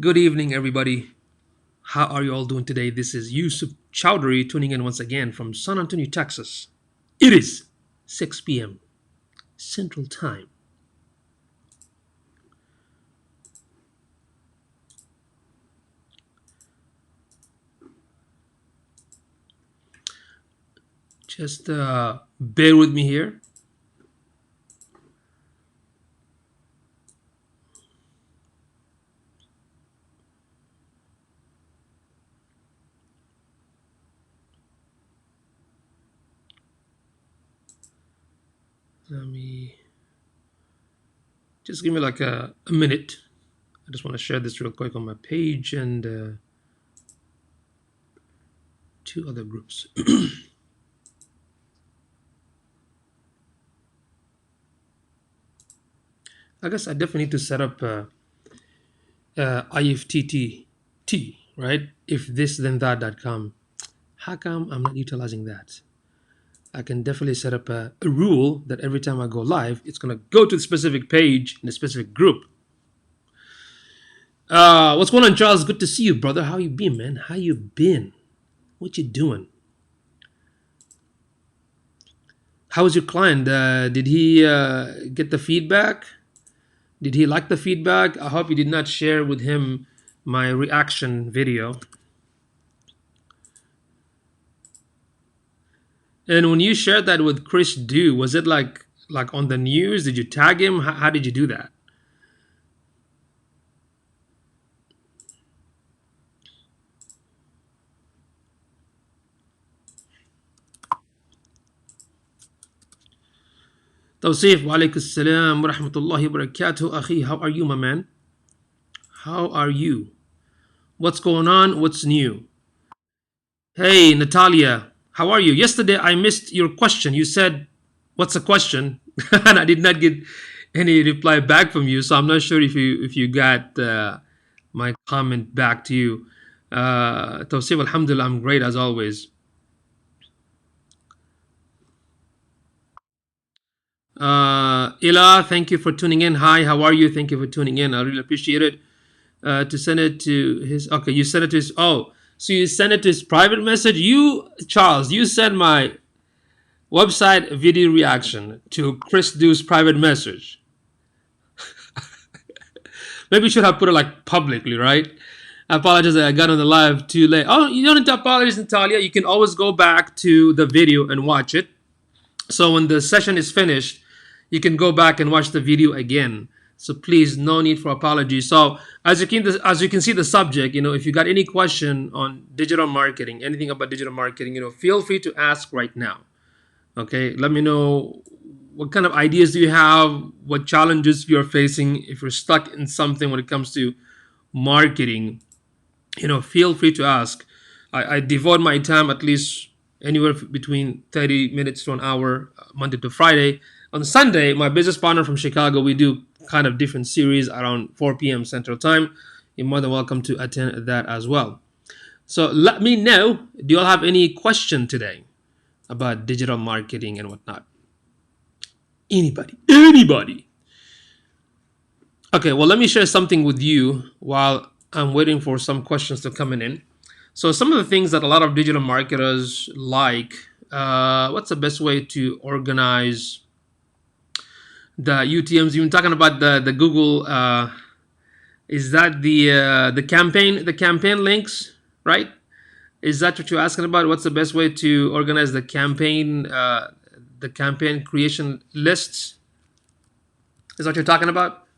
Good evening, everybody. How are you all doing today? This is Yusuf Chowdhury tuning in once again from San Antonio, Texas. It is 6 p.m. Central Time. Just bear with me here. Let me just give me like a minute. I just want to share this real quick on my page and two other groups. I guess I definitely need to set up IFTTT, right? If this then that.com. How come I'm not utilizing that? I can definitely set up a rule that every time I go live, it's gonna go to the specific page in a specific group. What's going on, Charles? Good to see you, brother. How you been, man? How you been? What you doing? How was your client? Did he get the feedback? Did he like the feedback? I hope you did not share with him my reaction video. And when you shared that with Chris Dew, was it like on the news? Did you tag him? How did you do that? Tawsif, wa alaikum salam wa rahmatullahi wa barakatuh. Akhi, how are you, my man? How are you? What's going on? What's new? Hey, Natalia, how are you? Yesterday I missed your question. You said, "What's the question?" and I did not get any reply back from you. So I'm not sure if you got my comment back to you. Tawsif, alhamdulillah, I'm great as always. Ila, thank you for tuning in. Hi, how are you? Thank you for tuning in. I really appreciate it. To send it to his. Okay, you sent it to his. Oh, so you sent it to his private message. You, Charles, you sent my website video reaction to Chris Dew's private message. Maybe you should have put it like publicly, right? I apologize that I got on the live too late. Oh, you don't need to apologize, Natalia. You can always go back to the video and watch it. So when the session is finished, you can go back and watch the video again. So please, no need for apology. So as you can see the subject, if you got any question on digital marketing, anything about digital marketing, feel free to ask right now. Okay, let me know what kind of ideas do you have, what challenges you're facing, if you're stuck in something when it comes to marketing. Feel free to ask. I devote my time at least anywhere between 30 minutes to an hour, Monday to Friday. On Sunday, my business partner from Chicago, we do kind of different series around 4 p.m. Central Time. You're more than welcome to attend that as well. So let me know, do you all have any question today about digital marketing and whatnot? Anybody? Anybody? Okay, well, let me share something with you while I'm waiting for some questions to come in. So some of the things that a lot of digital marketers like, what's the best way to organize the UTMs? You've been talking about the Google. Is that the campaign links, right? Is that what you're asking about? What's the best way to organize the campaign creation lists? Is that what you're talking about?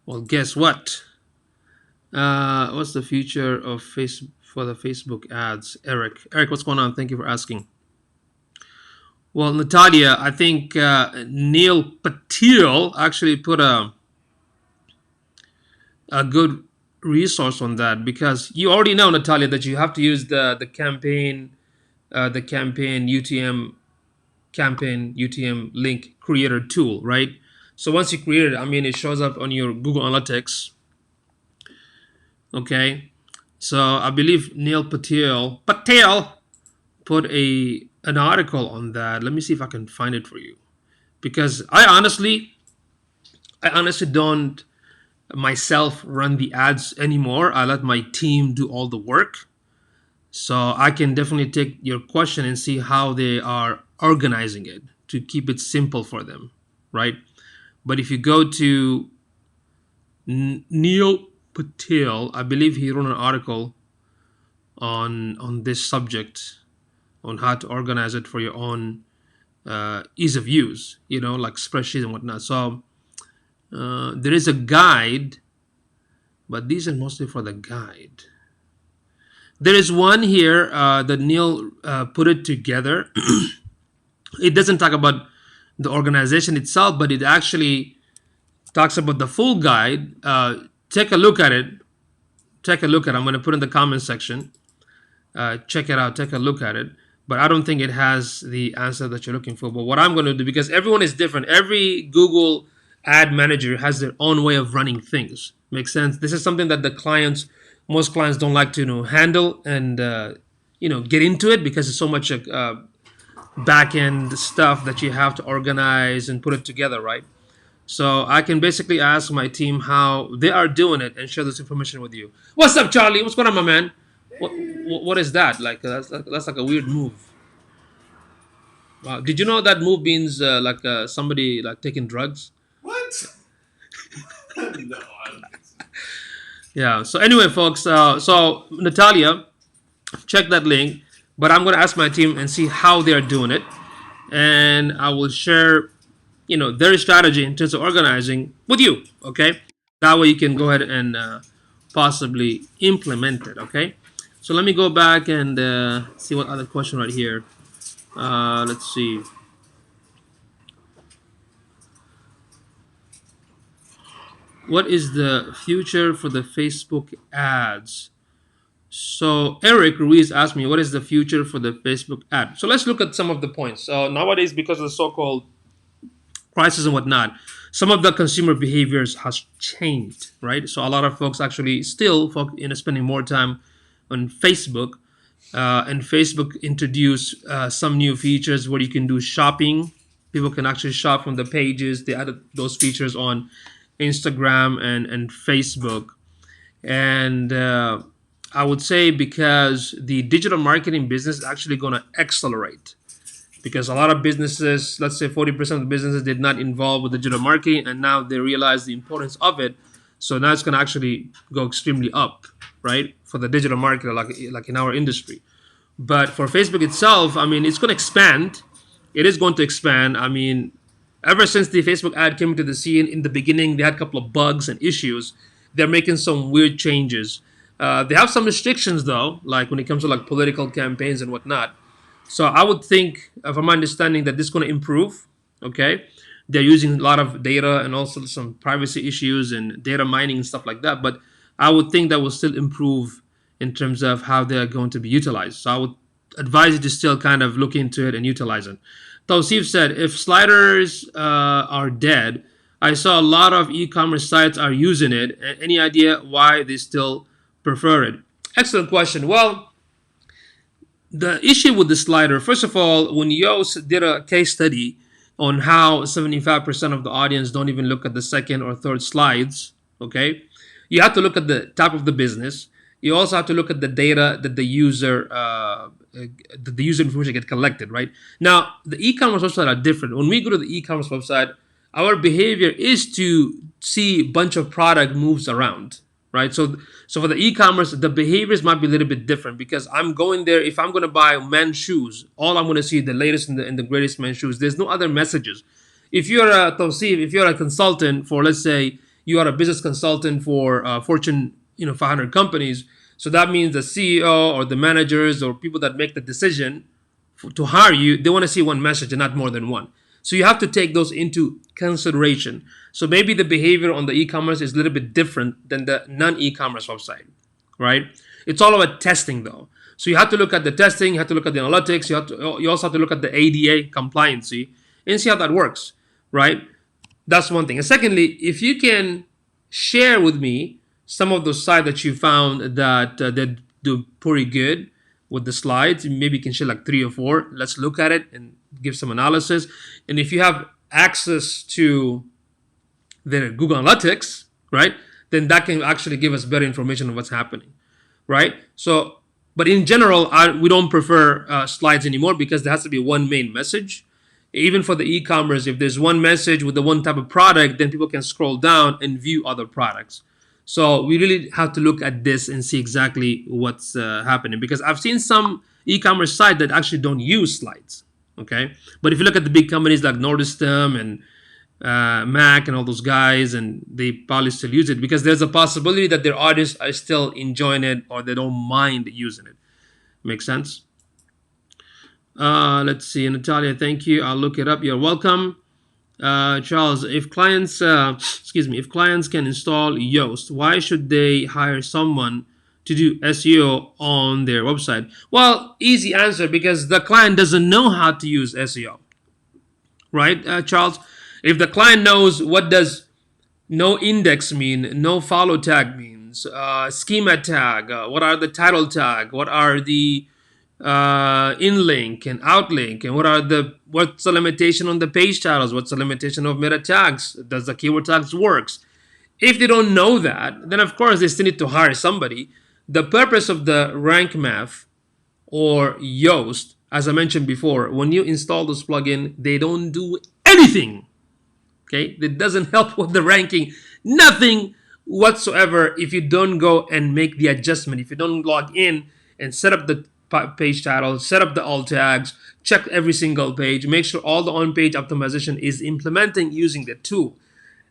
Well, guess what? What's the future of face for the Facebook ads? Eric, what's going on? Thank you for asking. Well, Natalia, I think Neil Patil actually put a good resource on that, because you already know, Natalia, that you have to use the campaign UTM link creator tool, right? So once you create it, I mean, it shows up on your Google Analytics. Okay. So I believe Neil Patel put an article on that. Let me see if I can find it for you, because I honestly don't myself run the ads anymore. I let my team do all the work. So I can definitely take your question and see how they are organizing it to keep it simple for them, right? But if you go to Neil Patel, I believe he wrote an article on this subject, on how to organize it for your own ease of use, like spreadsheets and whatnot. So there is a guide, but these are mostly for the guide. There is one here that Neil put it together. It doesn't talk about the organization itself, but it actually talks about the full guide. Take a look at it. I'm going to put in the comment section. Check it out. Take a look at it. But I don't think it has the answer that you're looking for. But what I'm going to do, because everyone is different, every Google ad manager has their own way of running things. Makes sense? This is something that most clients don't like to handle and get into it, because it's so much back end stuff that you have to organize and put it together, right? So I can basically ask my team how they are doing it and share this information with you. What's up, Charlie? What's going on, my man? What is that? Like that's like a weird move. Wow. Did you know that move means somebody like taking drugs? What? No. Yeah. So anyway, folks. So Natalia, check that link. But I'm gonna ask my team and see how they are doing it, and I will share, their strategy in terms of organizing with you. Okay. That way you can go ahead and possibly implement it. Okay. So let me go back and see what other question right here. Let's see. What is the future for the Facebook ads? So Eric Ruiz asked me, what is the future for the Facebook ad? So let's look at some of the points. So nowadays, because of the so-called prices and whatnot, some of the consumer behaviors has changed, right? So a lot of folks actually still spending more time on Facebook. And Facebook introduced some new features where you can do shopping. People can actually shop from the pages. They added those features on Instagram and Facebook. And I would say because the digital marketing business is actually going to accelerate, because a lot of businesses, let's say 40% of the businesses, did not involve with digital marketing, and now they realize the importance of it. So now it's going to actually go extremely up, right, for the digital marketer, like in our industry. But for Facebook itself, I mean, it's going to expand. It is going to expand. I mean, ever since the Facebook ad came into the scene, in the beginning, they had a couple of bugs and issues. They're making some weird changes. They have some restrictions, though, like when it comes to like political campaigns and whatnot. So I would think, from my understanding, that this is going to improve. Okay, they're using a lot of data and also some privacy issues and data mining and stuff like that. But I would think that will still improve in terms of how they're going to be utilized. So I would advise you to still kind of look into it and utilize it. Tawsif said, if sliders are dead, I saw a lot of e-commerce sites are using it. Any idea why they still prefer it? Excellent question. Well, the issue with the slider, first of all, when Yoast did a case study on how 75% of the audience don't even look at the second or third slides, okay, you have to look at the top of the business. You also have to look at the data that the user information get collected, right? Now, the e-commerce websites are different. When we go to the e-commerce website, our behavior is to see a bunch of product moves around, right? So for the e-commerce, the behaviors might be a little bit different, because I'm going there. If I'm going to buy men's shoes, all I'm going to see the latest and the greatest men's shoes. There's no other messages. If you're a consultant for, let's say, you are a business consultant for Fortune 500 companies, so that means the CEO or the managers or people that make the decision to hire you, they want to see one message and not more than one. So you have to take those into consideration. So maybe the behavior on the e-commerce is a little bit different than the non-e-commerce website, right? It's all about testing, though. So you have to look at the testing, you have to look at the analytics, you also have to look at the ADA compliancy and see how that works, right? That's one thing. And secondly, if you can share with me some of those sites that you found that that do pretty good with the slides, maybe you can share like 3 or 4. Let's look at it and give some analysis. And if you have access to their Google Analytics, right, then that can actually give us better information on what's happening, right? So, but in general, we don't prefer slides anymore because there has to be one main message. Even for the e-commerce, if there's one message with the one type of product, then people can scroll down and view other products. So we really have to look at this and see exactly what's happening, because I've seen some e-commerce sites that actually don't use slides. Okay, but if you look at the big companies like Nordstrom and Mac and all those guys, and they probably still use it because there's a possibility that their audience are still enjoying it or they don't mind using it. Make sense? Let's see, Natalia, thank you. I'll look it up. You're welcome. Charles, if clients, if clients can install Yoast, why should they hire someone to do SEO on their website? Well, easy answer, because the client doesn't know how to use SEO, right, Charles? If the client knows what does no index mean, no follow tag means, schema tag, what are the title tag, what are the in-link and outlink, and what's the limitation on the page titles, what's the limitation of meta tags, does the keyword tags works? If they don't know that, then of course they still need to hire somebody. The purpose of the Rank Math or Yoast, as I mentioned before, when you install this plugin, they don't do anything. Okay, it doesn't help with the ranking, nothing whatsoever, if you don't go and make the adjustment, if you don't log in and set up the page title, set up the alt tags, check every single page, make sure all the on-page optimization is implementing using the tool.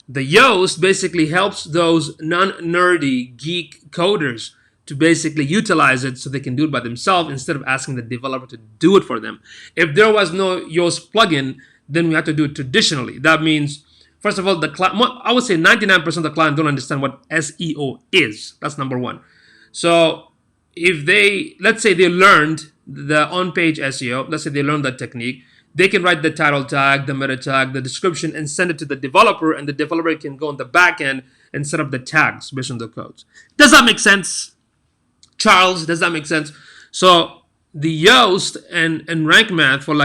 The Yoast basically helps those non-nerdy geek coders to basically utilize it so they can do it by themselves instead of asking the developer to do it for them. If there was no Yoast plugin, then we have to do it traditionally. That means, first of all, I would say 99% of the client don't understand what SEO is. That's number one. So if let's say they learned the on-page SEO, let's say they learned that technique, they can write the title tag, the meta tag, the description, and send it to the developer, and the developer can go on the back end and set up the tags based on the codes. Does that make sense, Charles? Does that make sense? So the Yoast and Rank Math for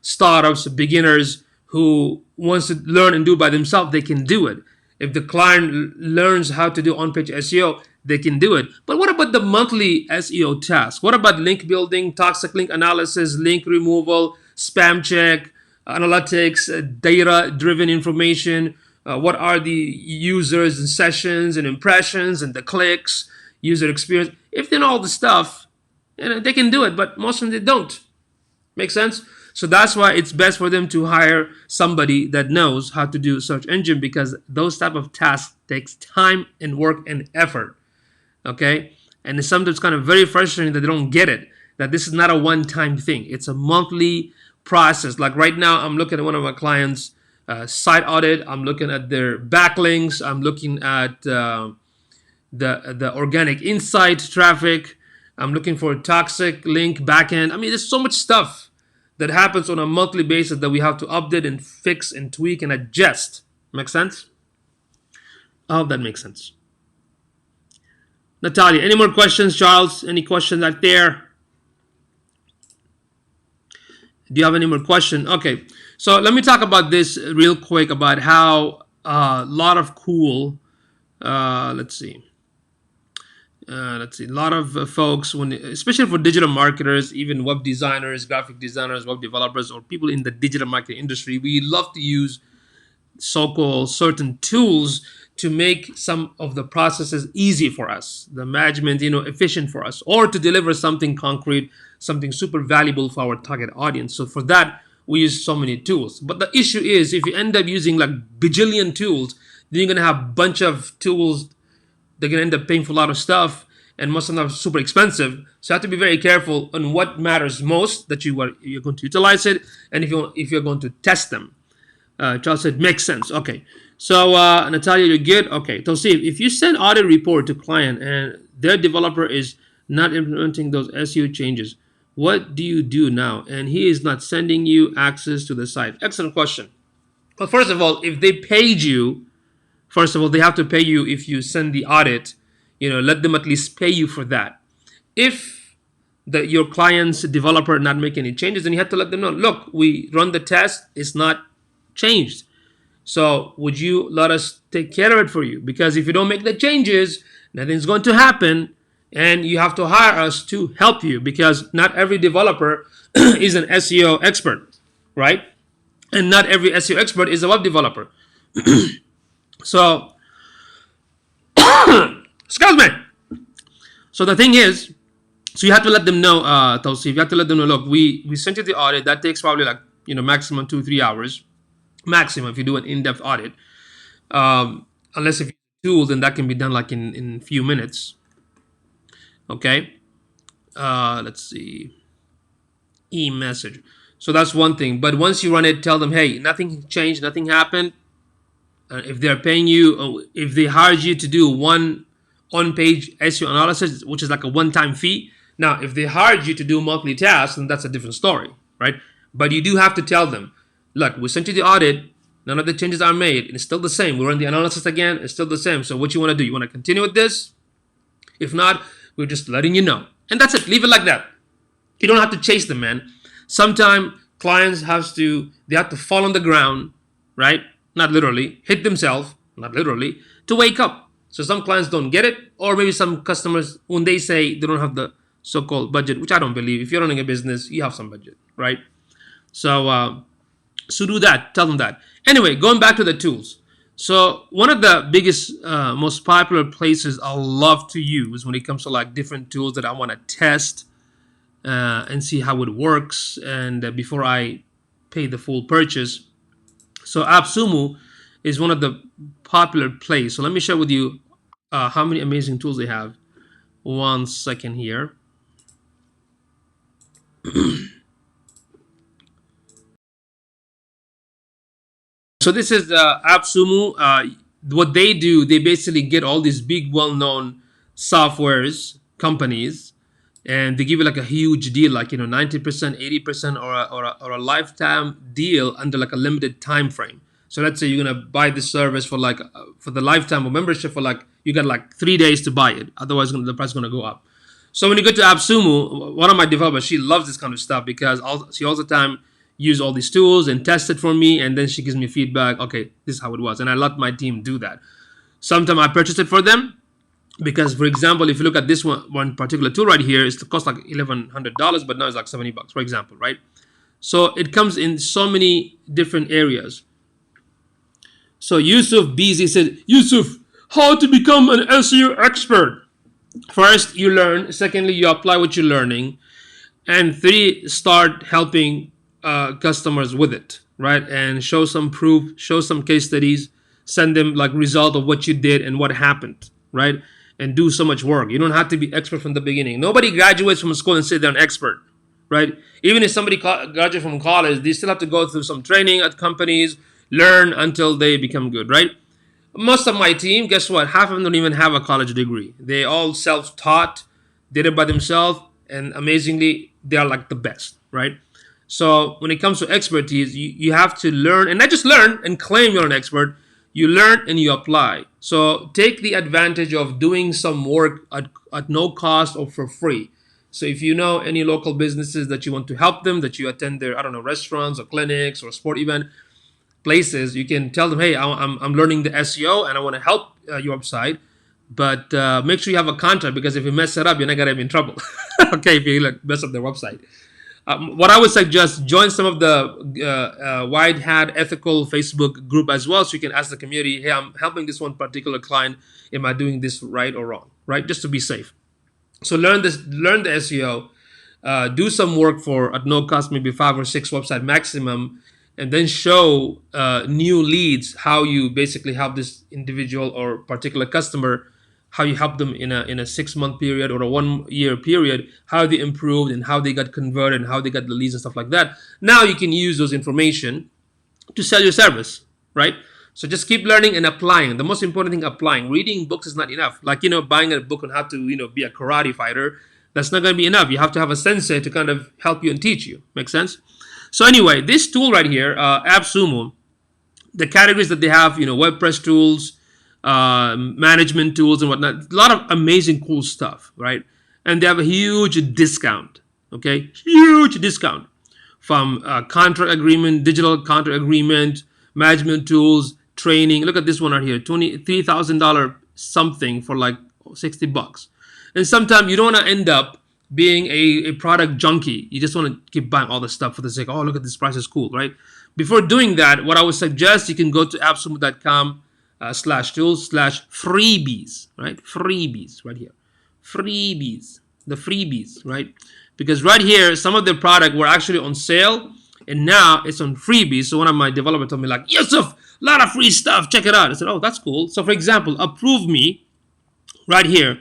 startups, beginners who wants to learn and do by themselves, they can do it. If the client learns how to do on-page SEO, they can do it. But what about the monthly SEO task? What about link building, toxic link analysis, link removal, spam check, analytics, data-driven information? What are the users and sessions and impressions and the clicks, user experience? If they know all the stuff, they can do it, but most of them, they don't. Make sense? So that's why it's best for them to hire somebody that knows how to do search engine, because those type of tasks takes time and work and effort. Okay? And it's sometimes kind of very frustrating that they don't get it, that this is not a one-time thing. It's a monthly process. Like right now, I'm looking at one of my clients' site audit. I'm looking at their backlinks. I'm looking at the organic insight traffic. I'm looking for a toxic link backend. I mean, there's so much stuff that happens on a monthly basis that we have to update and fix and tweak and adjust. Make sense? I hope that makes sense. Natalia, any more questions? Charles, any questions out there? Do you have any more questions? Okay, so let me talk about this real quick, about how a lot of cool, let's see, a lot of folks, especially for digital marketers, even web designers, graphic designers, web developers, or people in the digital marketing industry, we love to use so-called certain tools to make some of the processes easy for us, the management, efficient for us, or to deliver something concrete, something super valuable for our target audience. So for that, we use so many tools. But the issue is, if you end up using like bajillion tools, then you're gonna have a bunch of tools. They're gonna end up paying for a lot of stuff, and most of them are super expensive. So you have to be very careful on what matters most, that you're going to utilize it, and if you're going to test them. Charles said, makes sense. Okay. So Natalia, you're good? Okay. So see, if you send audit report to client and their developer is not implementing those SEO changes, what do you do now? And he is not sending you access to the site. Excellent question. Well, first of all, if they paid you, first of all, they have to pay you if you send the audit. Let them at least pay you for that. If your client's developer not make any changes, then you have to let them know. Look, we run the test; it's not changed. So would you let us take care of it for you? Because if you don't make the changes, nothing's going to happen, and you have to hire us to help you because not every developer is an SEO expert, right? And not every SEO expert is a web developer. So, excuse me. So the thing is, so you have to let them know, Tausif, you have to let them know, look, we sent you the audit. That takes probably like, maximum 2-3 hours. Maximum if you do an in-depth audit. Unless if you use tools, then that can be done like in few minutes. Okay. Let's see. E-message. So that's one thing. But once you run it, tell them, hey, nothing changed, nothing happened. If they're paying you, if they hired you to do one on-page SEO analysis, which is like a one-time fee. Now, if they hired you to do monthly tasks, then that's a different story, right? But you do have to tell them, look, we sent you the audit. None of the changes are made. It's still the same. We run the analysis again. It's still the same. So what you want to do? You want to continue with this? If not, we're just letting you know. And that's it. Leave it like that. You don't have to chase them, man. Sometimes clients they have to fall on the ground, right? Not literally. Hit themselves, not literally, to wake up. So some clients don't get it. Or maybe some customers, when they say they don't have the so-called budget, which I don't believe. If you're running a business, you have some budget, right? So do that. Tell them that. Anyway, going back to the tools. So one of the biggest, most popular places I love to use when it comes to like different tools that I want to test and see how it works, and before I pay the full purchase. So AppSumo is one of the popular plays. So let me share with you how many amazing tools they have. 1 second here. So this is AppSumo. What they do, they basically get all these big, well-known softwares companies, and they give you like a huge deal, like 90%, 80%, or a lifetime deal under like a limited time frame. So let's say you're gonna buy this service for like for the lifetime of membership for like you got like 3 days to buy it. Otherwise, the price is gonna go up. So when you go to AppSumo, one of my developers, she loves this kind of stuff because she all the time use all these tools and test it for me, and then she gives me feedback. Okay, this is how it was, and I let my team do that. Sometimes I purchase it for them because, for example, if you look at this one particular tool right here, it costs like $1,100, but now it's like $70, for example, right? So it comes in so many different areas. So Yusuf BZ said, Yusuf, how to become an SEO expert? First, you learn. Secondly, you apply what you're learning. And 3, start helping customers with it, right? And show some proof, show some case studies, send them like result of what you did and what happened, right? And do so much work. You don't have to be expert from the beginning. Nobody graduates from school and say they're an expert, right? Even if somebody graduates from college, they still have to go through some training at companies, learn until they become good, right? Most of my team, guess what? Half of them don't even have a college degree. They all self-taught, did it by themselves, and amazingly, they are like the best, right? So when it comes to expertise, you have to learn, and not just learn and claim you're an expert. You learn and you apply. So take the advantage of doing some work at no cost or for free. So if you know any local businesses that you want to help them, that you attend their, I don't know, restaurants or clinics or sport event places, you can tell them, hey, I'm learning the SEO and I want to help your website. But make sure you have a contract, because if you mess it up, you're not going to be in trouble. Okay, if you mess up their website. What I would suggest, join some of the White Hat Ethical Facebook group as well, so you can ask the community, hey, I'm helping this one particular client. Am I doing this right or wrong? Right, just to be safe. So learn the SEO, do some work for at no cost, maybe 5 or 6 website maximum, and then show new leads how you basically help this individual or particular customer, how you help them in a 6-month period or a 1-year period, how they improved and how they got converted and how they got the leads and stuff like that. Now you can use those information to sell your service, right? So just keep learning and applying. The most important thing, applying. Reading books is not enough. Like, buying a book on how to, be a karate fighter, that's not going to be enough. You have to have a sensei to kind of help you and teach you. Make sense? So anyway, this tool right here, AppSumo, the categories that they have, WordPress tools, management tools and whatnot. A lot of amazing cool stuff, right? And they have a huge discount, okay? Huge discount from contract agreement, digital contract agreement, management tools, training. Look at this one right here, $23,000 something for like $60. And sometimes you don't want to end up being a product junkie. You just want to keep buying all the stuff for the sake, oh, look at this price is cool, right? Before doing that, what I would suggest, you can go to appsumo.com /tools/freebies, right? Freebies right here. Freebies, the freebies, right? Because right here, some of the product were actually on sale and now it's on freebies. So one of my developers told me like, Yusuf, a lot of free stuff, check it out. I said, oh, that's cool. So for example, Approve Me right here.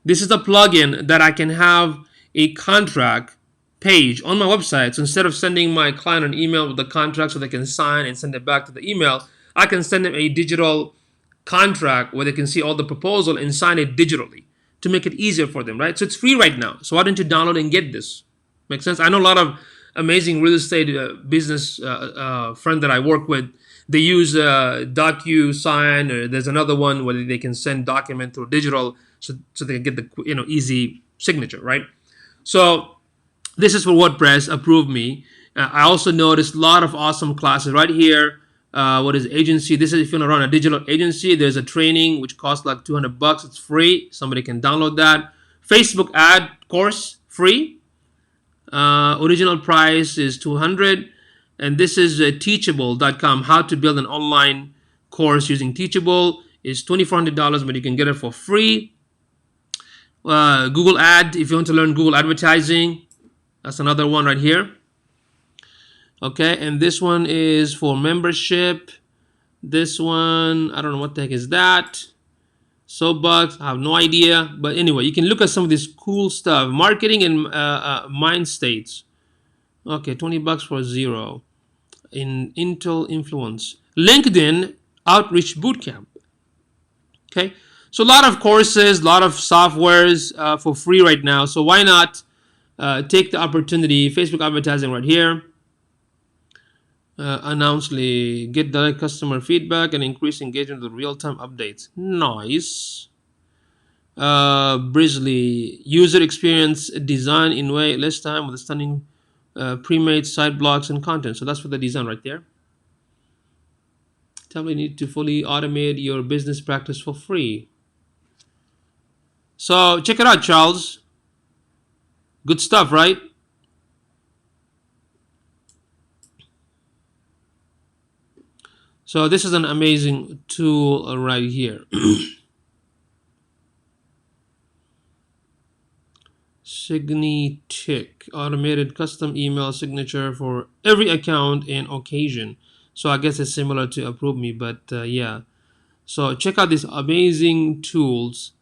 This is a plugin that I can have a contract page on my website. So instead of sending my client an email with the contract so they can sign and send it back to the email, I can send them a digital contract where they can see all the proposal and sign it digitally to make it easier for them, right? So it's free right now. So why don't you download and get this? Make sense? I know a lot of amazing real estate business friend that I work with. They use DocuSign, or there's another one where they can send document through digital, so they can get the easy signature, right? So this is for WordPress. Approve Me. I also noticed a lot of awesome classes right here. What is agency? This is if you want to run a digital agency. There's a training which costs like $200. It's free. Somebody can download that. Facebook ad course, free. Original price is $200. And this is teachable.com. How to build an online course using Teachable is $2,400, but you can get it for free. Google Ad, if you want to learn Google advertising, that's another one right here. Okay, and this one is for membership. This one, I don't know what the heck is that. Soapbox, I have no idea. But anyway, you can look at some of this cool stuff. Marketing and mind states. Okay, $20 for zero. In Intel Influence. LinkedIn Outreach Bootcamp. Okay, so a lot of courses, a lot of softwares for free right now. So why not take the opportunity? Facebook advertising right here. Announcely, get direct customer feedback and increase engagement with real-time updates. Nice. Brizzly, user experience design in way less time with a stunning pre-made site blocks and content. So that's for the design right there. Tell me you need to fully automate your business practice for free. So check it out, Charles. Good stuff, right? So this is an amazing tool right here. Signitic, automated custom email signature for every account and occasion. So I guess it's similar to Approve Me, but yeah. So check out these amazing tools.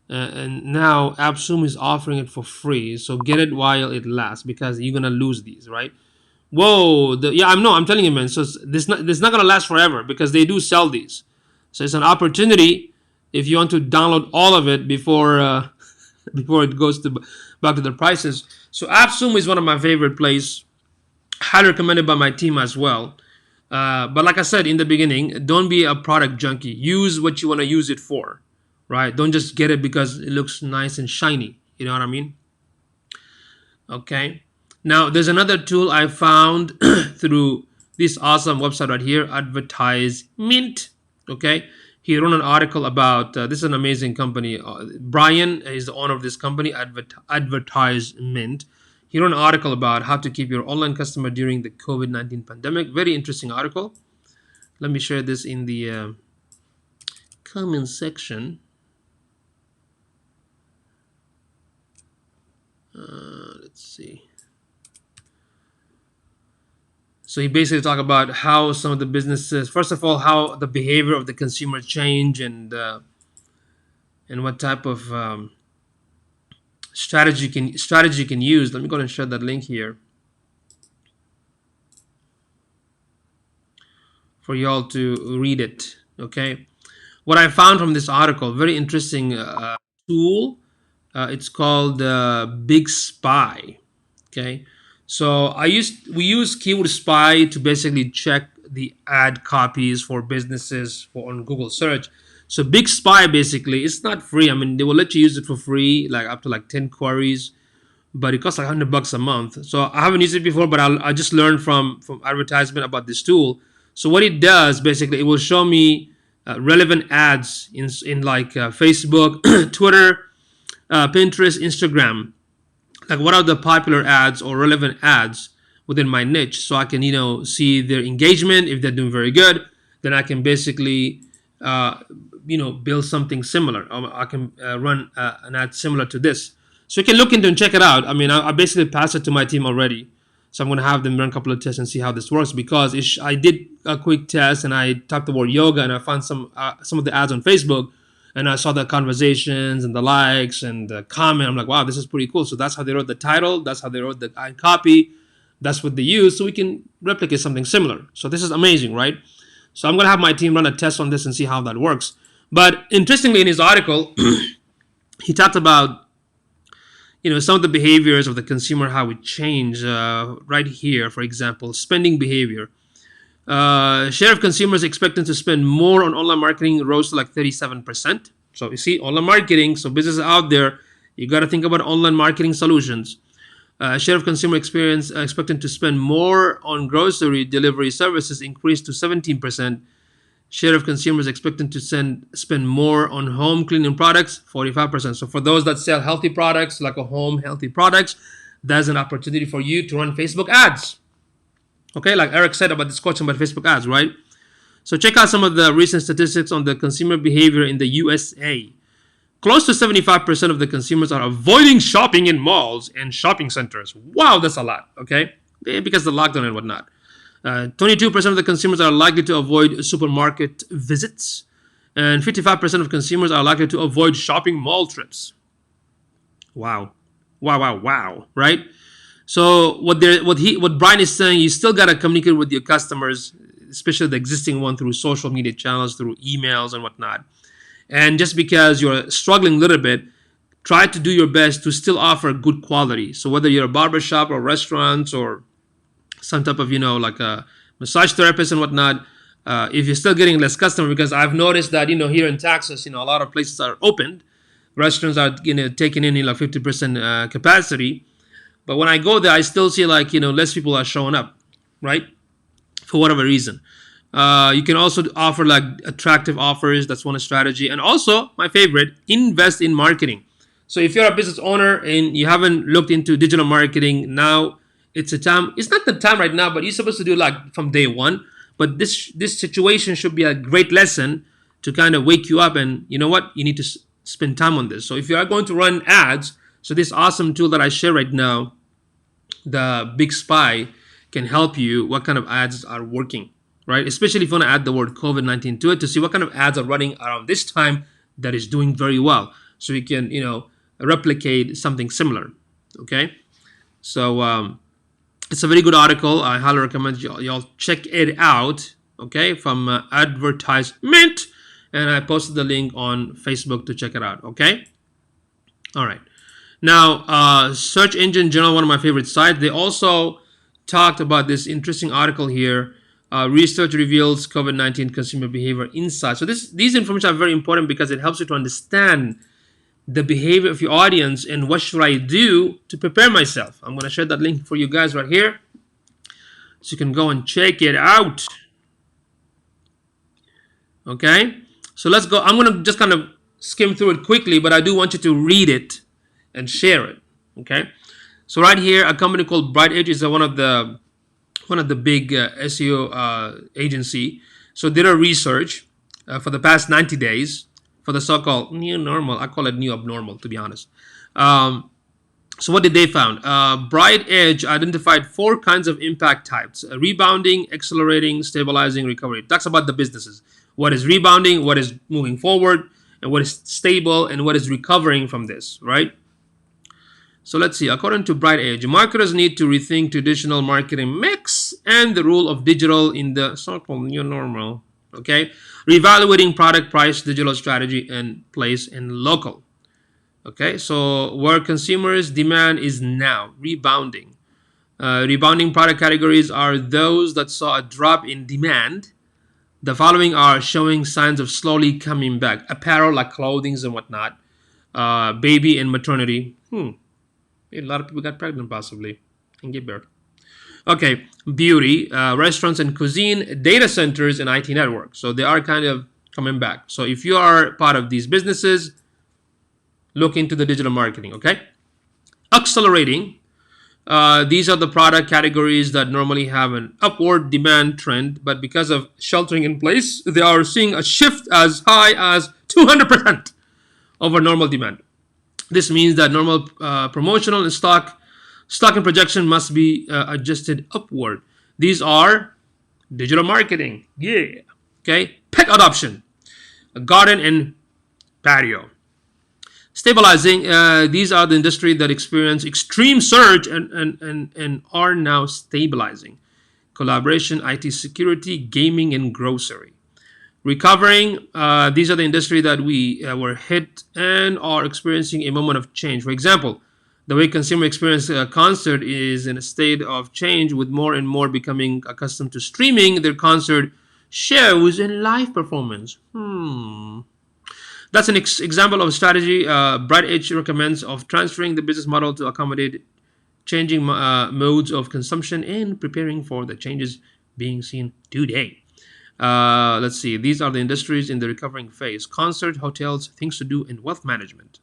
And now AppSumo is offering it for free. So get it while it lasts, because you're gonna lose these, right? Whoa, yeah, I'm telling you, man. So this not gonna last forever, because they do sell these. So it's an opportunity if you want to download all of it before before it goes back to the prices. So AppSumo is one of my favorite places, highly recommended by my team as well. But like I said in the beginning, don't be a product junkie. Use what you want to use it for, right? Don't just get it because it looks nice and shiny. You know what I mean? Okay. Now, there's another tool I found through this awesome website right here, Advertisement. Okay, he wrote an article about this is an amazing company. Brian is the owner of this company, Advertisement. He wrote an article about how to keep your online customer during the COVID-19 pandemic. Very interesting article. Let me share this in the comment section. Let's see. So he basically talked about how some of the businesses, first of all, how the behavior of the consumer change, and what type of strategy you can use. Let me go ahead and share that link here for y'all to read it. Okay, what I found from this article, very interesting tool. It's called Big Spy. Okay. So we use Keyword Spy to basically check the ad copies for businesses for on Google search. So Big Spy basically it's not free. I mean they will let you use it for free, like up to like 10 queries, but it costs like $100 a month. So I haven't used it before, but I just learned from advertisement about this tool. So what it does basically, it will show me relevant ads in like Facebook, Twitter, Pinterest, Instagram. Like what are the popular ads or relevant ads within my niche, so I can see their engagement. If they're doing very good, then I can basically build something similar. I can run an ad similar to this. So you can look into and check it out. I mean, I basically passed it to my team already. So I'm going to have them run a couple of tests and see how this works, because I did a quick test and I typed the word yoga and I found some of the ads on Facebook, and I saw the conversations and the likes and the comment. I'm like, wow, this is pretty cool. So that's how they wrote the title. That's how they wrote the ad copy. That's what they use. So we can replicate something similar. So this is amazing, right? So I'm going to have my team run a test on this and see how that works. But interestingly, in his article, he talked about some of the behaviors of the consumer, how it changed right here. For example, spending behavior. Share of consumers expecting to spend more on online marketing rose to like 37%. So you see, online marketing, so businesses out there, you got to think about online marketing solutions. Share of consumer experience expecting to spend more on grocery delivery services increased to 17%. Share of consumers expecting to spend more on home cleaning products, 45%. So for those that sell healthy products, like a home healthy products, there's an opportunity for you to run Facebook ads. Okay, like Eric said about this question about Facebook ads, right? So check out some of the recent statistics on the consumer behavior in the USA. Close to 75% of the consumers are avoiding shopping in malls and shopping centers. Wow, that's a lot, okay? Because of the lockdown and whatnot. 22% of the consumers are likely to avoid supermarket visits, and 55% of consumers are likely to avoid shopping mall trips. Wow, right? So what Brian is saying, you still gotta communicate with your customers, especially the existing one, through social media channels, through emails and whatnot. And just because you're struggling a little bit, try to do your best to still offer good quality. So whether you're a barbershop or restaurants or some type of, like a massage therapist and whatnot, if you're still getting less customer, because I've noticed that, here in Texas, a lot of places are opened. Restaurants are, taking in like 50% capacity. But when I go there, I still see like, less people are showing up, right? For whatever reason. You can also offer like attractive offers. That's one strategy. And also, my favorite, invest in marketing. So if you're a business owner and you haven't looked into digital marketing, now it's a time. It's not the time right now, but you're supposed to do like from day one. But this situation should be a great lesson to kind of wake you up. And you know what? You need to spend time on this. So if you are going to run ads, so this awesome tool that I share right now, the Big Spy, can help you what kind of ads are working, right? Especially if you want to add the word COVID-19 to it to see what kind of ads are running around this time that is doing very well. So you can, replicate something similar, okay? So it's a very good article. I highly recommend y'all check it out, okay, from advertisement. And I posted the link on Facebook to check it out, okay? All right. Now, Search Engine Journal, one of my favorite sites, they also talked about this interesting article here. Research reveals COVID-19 consumer behavior insights. So these information are very important because it helps you to understand the behavior of your audience and what should I do to prepare myself. I'm going to share that link for you guys right here, so you can go and check it out. Okay, so let's go. I'm going to just kind of skim through it quickly, but I do want you to read it and share it. Okay, so right here, a company called Bright Edge is one of the big SEO agency. So did a research for the past 90 days for the so-called new normal. I call it new abnormal, to be honest. So what did they found? Bright Edge identified 4 kinds of impact types: rebounding, accelerating, stabilizing, recovery. It talks about the businesses. What is rebounding, what is moving forward, and what is stable, and what is recovering from this, right? So let's see. According to Bright Edge, marketers need to rethink traditional marketing mix and the role of digital in the so-called new normal. Okay, reevaluating product, price, digital strategy, and place and local. Okay, so where consumers' demand is now rebounding. Rebounding product categories are those that saw a drop in demand. The following are showing signs of slowly coming back: apparel like clothing and whatnot, baby and maternity. A lot of people got pregnant possibly and give birth. Okay, beauty, restaurants and cuisine, data centers, and IT networks. So they are kind of coming back. So if you are part of these businesses, look into the digital marketing. Okay, accelerating. These are the product categories that normally have an upward demand trend, but because of sheltering in place, they are seeing a shift as high as 200% over normal demand. This means that normal promotional and stock and projection must be adjusted upward. These are digital marketing. Yeah. Okay. Pet adoption, a garden and patio. Stabilizing. These are the industry that experience extreme surge and are now stabilizing. Collaboration, IT security, gaming, and grocery. Recovering. These are the industry that we were hit and are experiencing a moment of change. For example, the way consumer experience a concert is in a state of change, with more and more becoming accustomed to streaming their concert shows and live performance. That's an example of a strategy Bright Edge recommends of transferring the business model to accommodate changing modes of consumption and preparing for the changes being seen today. Let's see. These are the industries in the recovering phase: concert, hotels, things to do, and wealth management.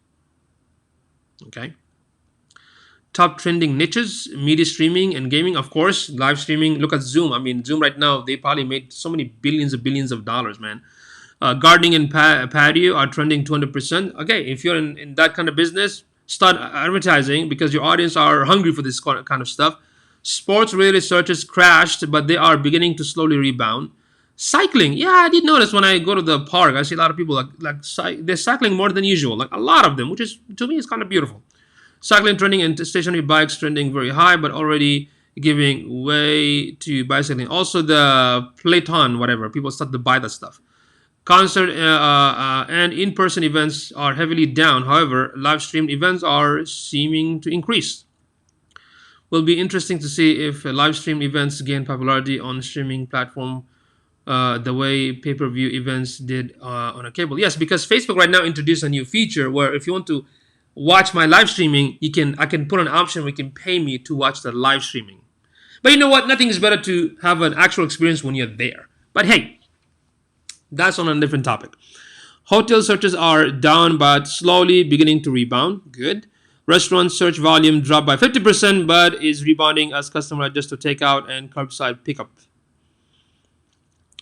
Okay. Top trending niches: media streaming and gaming, of course, live streaming. Look at Zoom. I mean, Zoom right now, they probably made so many billions of dollars, man. Gardening and patio are trending 200%. Okay, if you're in that kind of business, start advertising because your audience are hungry for this kind of stuff. Sports related searches crashed, but they are beginning to slowly rebound. Cycling, yeah, I did notice when I go to the park, I see a lot of people they're cycling more than usual, like a lot of them, which is to me is kind of beautiful. Cycling trending and stationary bikes trending very high, but already giving way to bicycling. Also, the Platon, whatever, people start to buy that stuff. Concert and in-person events are heavily down. However, live-streamed events are seeming to increase. Will be interesting to see if live-streamed events gain popularity on streaming platform the way pay-per-view events did on a cable. Yes, because Facebook right now introduced a new feature where if you want to watch my live streaming, I can put an option where you can pay me to watch the live streaming. But you know what? Nothing is better to have an actual experience when you're there. But hey, that's on a different topic. Hotel searches are down but slowly beginning to rebound. Good. Restaurant search volume dropped by 50% but is rebounding as customers adjust to takeout and curbside pickup.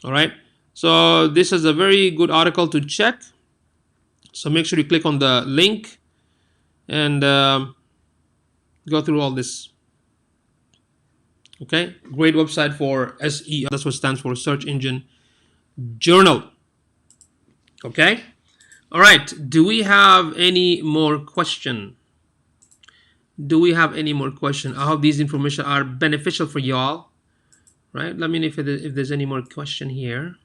All right. So this is a very good article to check. So make sure you click on the link and go through all this. Okay. Great website for SEO. That's what stands for Search Engine Journal. Okay. All right. Do we have any more question? I hope these information are beneficial for y'all. Right. Let me know if there's any more question here.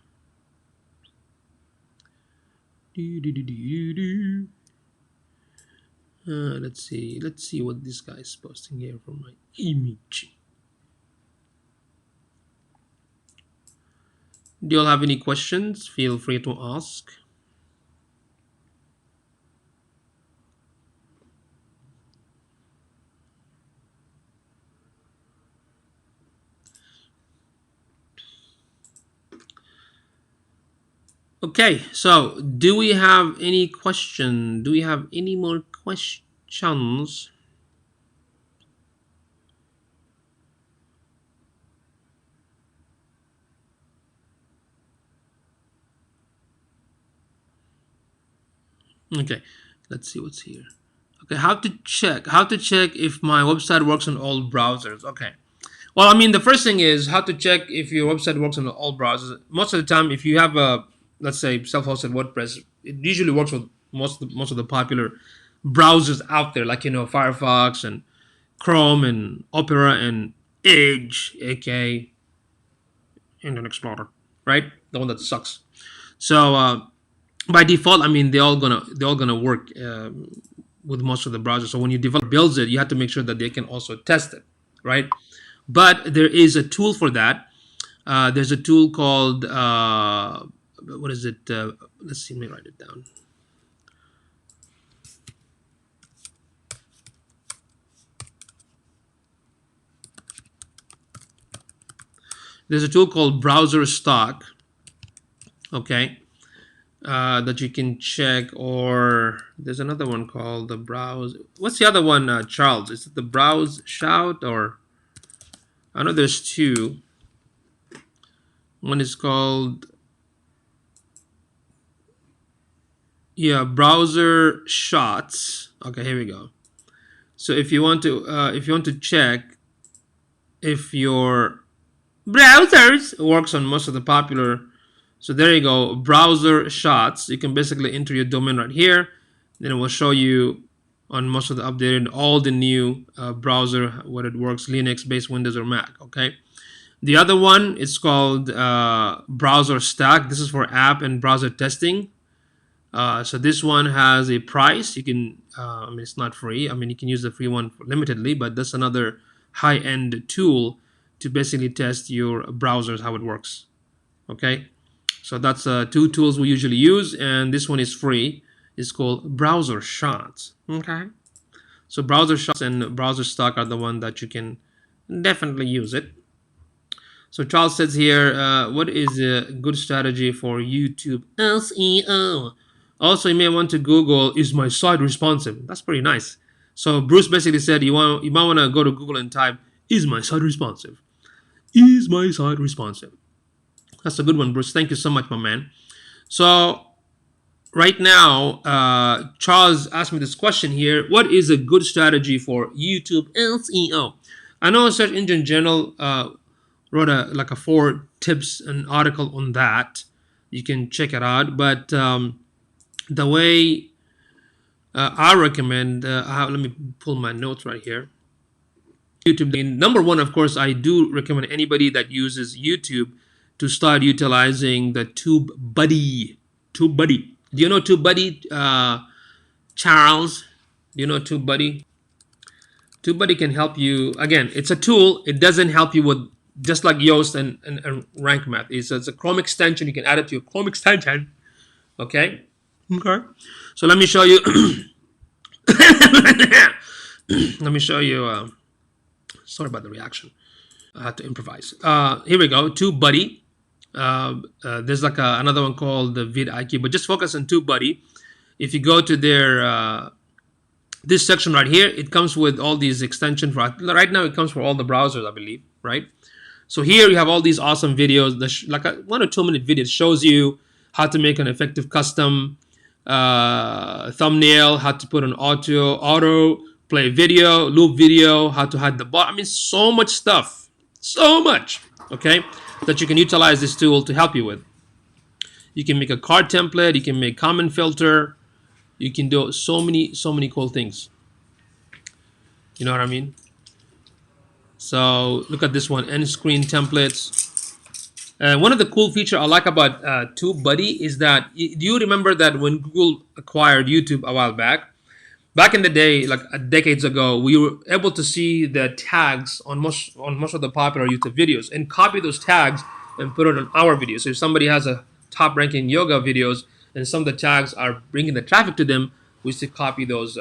Let's see what this guy is posting here from my image. Do you all have any questions? Feel free to ask. Okay, so do we have any question? Do we have any more questions? Okay, let's see what's here. Okay, how to check if my website works on all browsers. Okay, well, I mean, the first thing is how to check if your website works on all browsers. Most of the time, if you have a, let's say, self-hosted WordPress, it usually works with most of the popular browsers out there, like, you know, Firefox and Chrome and Opera and Edge, aka Internet Explorer, right? The one that sucks. So by default, I mean, they're all gonna work with most of the browsers. So when you develop builds it, you have to make sure that they can also test it, right? but there is a tool for that. There's a tool called what is it? Let's see. Let me write it down. There's a tool called Browser Stock. Okay. That you can check, or there's another one called the Browse. What's the other one, Charles? Is it the Browse Shout, or I know there's two. One is called Browser Shots. Okay, here we go. So if you want to check if your browsers works on most of the popular. So there you go, Browser Shots. You can basically enter your domain right here. Then it will show you on most of the updated, all the new browser, what it works, Linux based, Windows, or Mac. Okay. The other one is called Browser Stack. This is for app and browser testing. So this one has a price. You can, I mean, it's not free. I mean, you can use the free one limitedly, but that's another high-end tool to basically test your browsers, how it works. Okay. So that's two tools we usually use, and this one is free. It's called Browser Shots. Okay. So Browser Shots and Browser Stock are the one that you can definitely use it. So Charles says here, what is a good strategy for YouTube SEO? Also, you may want to Google, is my site responsive? That's pretty nice. So Bruce basically said you might want to go to Google and type, is my site responsive? Is my site responsive? That's a good one, Bruce. Thank you so much, my man. So right now, Charles asked me this question here. What is a good strategy for YouTube SEO? I know Search Engine Journal wrote a 4 tips an article on that. You can check it out. But the way I recommend, let me pull my notes right here. YouTube. Number one, of course, I do recommend anybody that uses YouTube to start utilizing the TubeBuddy. TubeBuddy. Do you know TubeBuddy, Charles? Do you know TubeBuddy? TubeBuddy can help you. Again, it's a tool. It doesn't help you with, just like Yoast and Rank Math. It's a Chrome extension. You can add it to your Chrome extension. Okay? Okay. So let me show you. Let me show you. Sorry about the reaction. I had to improvise. Here we go. TubeBuddy. There's like another one called the vidIQ, but just focus on TubeBuddy. If you go to their this section right here, it comes with all these extensions. Right now, it comes for all the browsers, I believe. Right. So here you have all these awesome videos. Like a 1 or 2 minute video shows you how to make an effective custom thumbnail, how to put an auto play video, loop video, how to hide the bot. I mean, so much stuff. So much. Okay. That you can utilize this tool to help you with. You can make a card template, you can make comment filter, you can do so many cool things. You know what I mean? So look at this one, end screen templates. One of the cool features I like about TubeBuddy is that, do you remember that when Google acquired YouTube a while back in the day, like decades ago, we were able to see the tags on most of the popular YouTube videos and copy those tags and put it on our videos. So if somebody has a top ranking yoga videos and some of the tags are bringing the traffic to them, we still copy those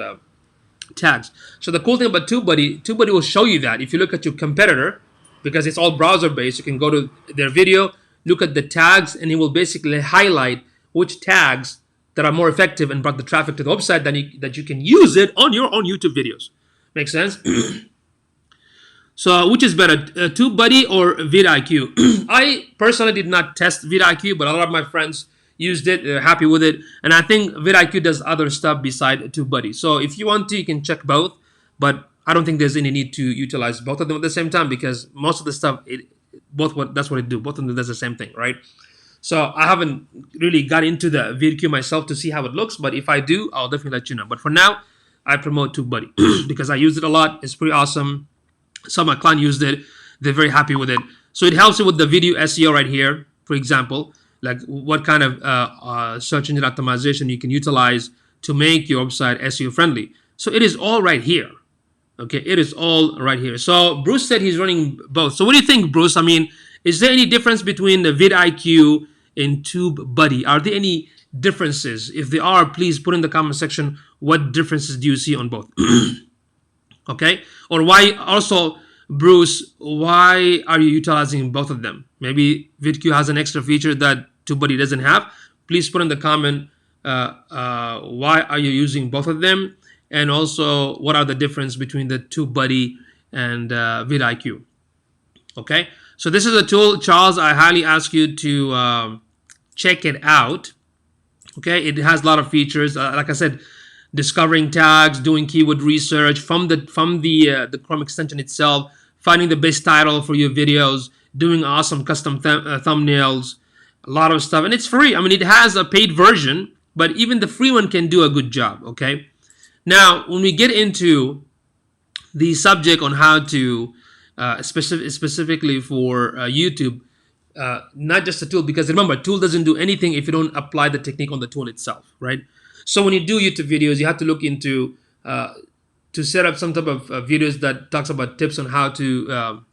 tags. So the cool thing about TubeBuddy will show you that. If you look at your competitor, because it's all browser based, you can go to their video, look at the tags, and it will basically highlight which tags that are more effective and brought the traffic to the website that you can use it on your own YouTube videos. Make sense? So which is better, TubeBuddy or vidIQ? I personally did not test vidIQ, but a lot of my friends used it. They're happy with it. And I think vidIQ does other stuff beside TubeBuddy. So if you want to, you can check both. But I don't think there's any need to utilize both of them at the same time, because most of the stuff, that's what it do. Both of them does the same thing, right? So I haven't really got into the vidIQ myself to see how it looks, but if I do, I'll definitely let you know. But for now, I promote TubeBuddy because I use it a lot. It's pretty awesome. Some of my clients used it. They're very happy with it. So it helps you with the video SEO right here, for example, like what kind of search engine optimization you can utilize to make your website SEO friendly. So it is all right here. Okay, it is all right here. So Bruce said he's running both. So what do you think, Bruce? I mean, is there any difference between the vidIQ and TubeBuddy? Are there any differences? If there are, please put in the comment section what differences do you see on both. Okay, or why also, Bruce, why are you utilizing both of them? Maybe vidIQ has an extra feature that TubeBuddy doesn't have. Please put in the comment why are you using both of them, and also what are the difference between the TubeBuddy and vidIQ. Okay, so this is a tool, Charles. I highly ask you to check it out. Okay, it has a lot of features. Like I said, discovering tags, doing keyword research from the Chrome extension itself, finding the best title for your videos, doing awesome custom thumbnails, a lot of stuff, and it's free. I mean, it has a paid version, but even the free one can do a good job. Okay, now when we get into the subject on how to specifically for YouTube, not just a tool, because remember, tool doesn't do anything if you don't apply the technique on the tool itself, right? So when you do YouTube videos, you have to look into to set up some type of videos that talks about tips on how to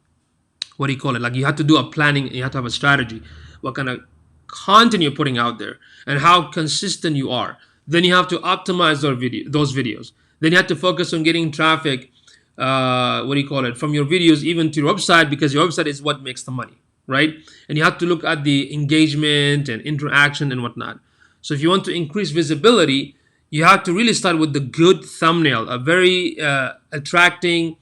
what do you call it? Like, you have to do a planning, you have to have a strategy, what kind of content you're putting out there, and how consistent you are. Then you have to optimize those videos. Then you have to focus on getting traffic, what do you call it, from your videos even to your website, because your website is what makes the money, right? And you have to look at the engagement and interaction and whatnot. So if you want to increase visibility, you have to really start with the good thumbnail, a very attracting,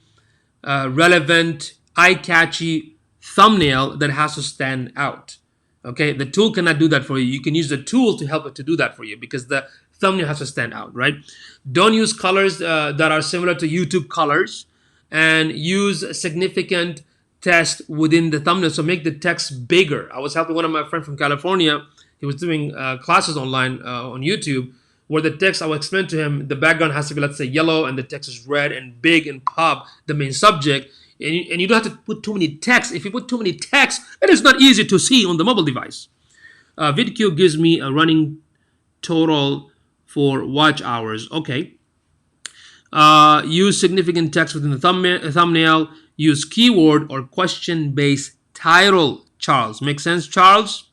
relevant, eye-catchy thumbnail that has to stand out. Okay, the tool cannot do that for you. You can use the tool to help it to do that for you, because the thumbnail has to stand out, right? Don't use colors that are similar to YouTube colors, and use significant text within the thumbnail. So make the text bigger. I was helping one of my friends from California. He was doing classes online on YouTube, where the text, I will explain to him, the background has to be, let's say, yellow, and the text is red and big and pop the main subject. And you don't have to put too many text. If you put too many text, it is not easy to see on the mobile device. vidIQ gives me a running total for watch hours. Okay. Use significant text within the thumbnail. Use keyword or question-based title, Charles. Make sense, Charles?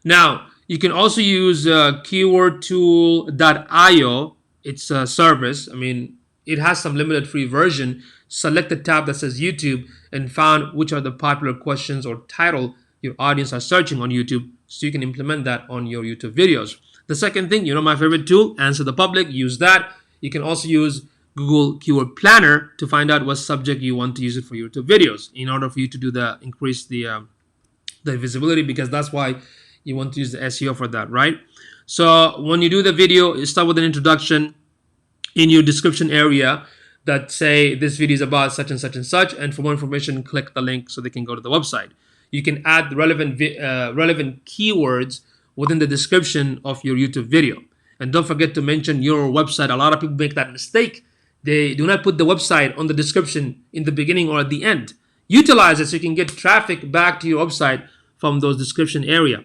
Now, you can also use keywordtool.io. It's a service. I mean, it has some limited free version. Select the tab that says YouTube and find which are the popular questions or title your audience are searching on YouTube, so you can implement that on your YouTube videos. The second thing, my favorite tool, Answer the Public. Use that. You can also use Google Keyword Planner to find out what subject you want to use it for your YouTube videos, in order for you to increase the visibility, because that's why you want to use the SEO for that, right? So when you do the video, you start with an introduction in your description area that say this video is about such and such and such, and for more information, click the link so they can go to the website. You can add the relevant keywords within the description of your YouTube video. And don't forget to mention your website. A lot of people make that mistake. They do not put the website on the description in the beginning or at the end. Utilize it so you can get traffic back to your website from those description area.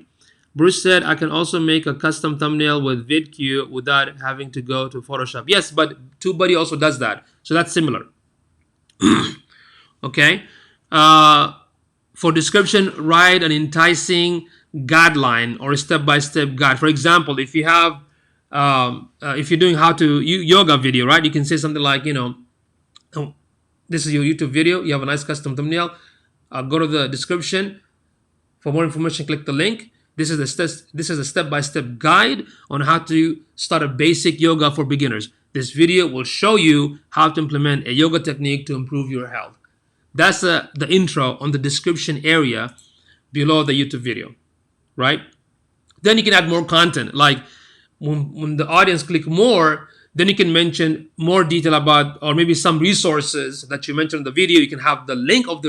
Bruce said, I can also make a custom thumbnail with vidIQ without having to go to Photoshop. Yes, but TubeBuddy also does that. So that's similar. Okay. For description, write an enticing guideline or a step-by-step guide. For example, if you have, if you're doing how to yoga video, right? You can say something like, this is your YouTube video. You have a nice custom thumbnail. Go to the description. For more information, click the link. This is a step-by-step guide on how to start a basic yoga for beginners. This video will show you how to implement a yoga technique to improve your health. That's the intro on the description area below the YouTube video, right? Then you can add more content. Like when the audience click more, then you can mention more detail about, or maybe some resources that you mentioned in the video. You can have the link of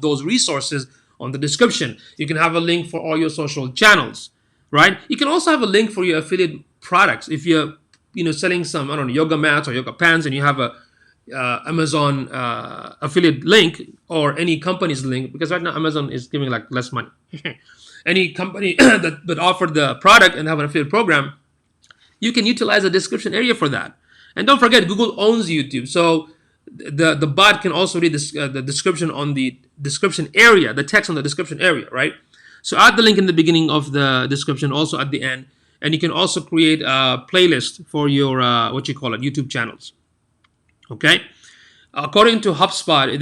those resources on the description. You can have a link for all your social channels, right? You can also have a link for your affiliate products. If you're selling some, I don't know, yoga mats or yoga pants, and you have a Amazon affiliate link, or any company's link, because right now Amazon is giving like less money. Any company that offer the product and have an affiliate program, you can utilize the description area for that. And don't forget, Google owns YouTube, so the bot can also read this, the description on the description area, the text on the description area, right? So add the link in the beginning of the description, also at the end, and you can also create a playlist for your what you call it, YouTube channels. Okay. According to HubSpot,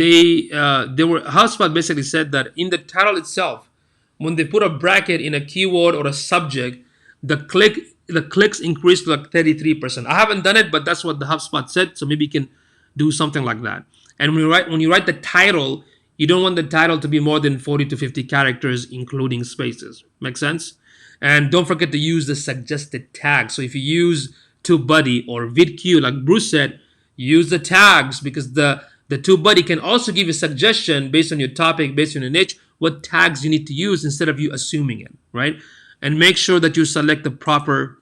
HubSpot basically said that in the title itself, when they put a bracket in a keyword or a subject, the clicks increase to like 33%. I haven't done it, but that's what the HubSpot said. So maybe you can do something like that. And when you write the title, you don't want the title to be more than 40 to 50 characters, including spaces. Make sense? And don't forget to use the suggested tag. So if you use TubeBuddy or VidQ, like Bruce said, use the tags, because the TubeBuddy can also give you a suggestion based on your topic, based on your niche, what tags you need to use instead of you assuming it, right? And make sure that you select the proper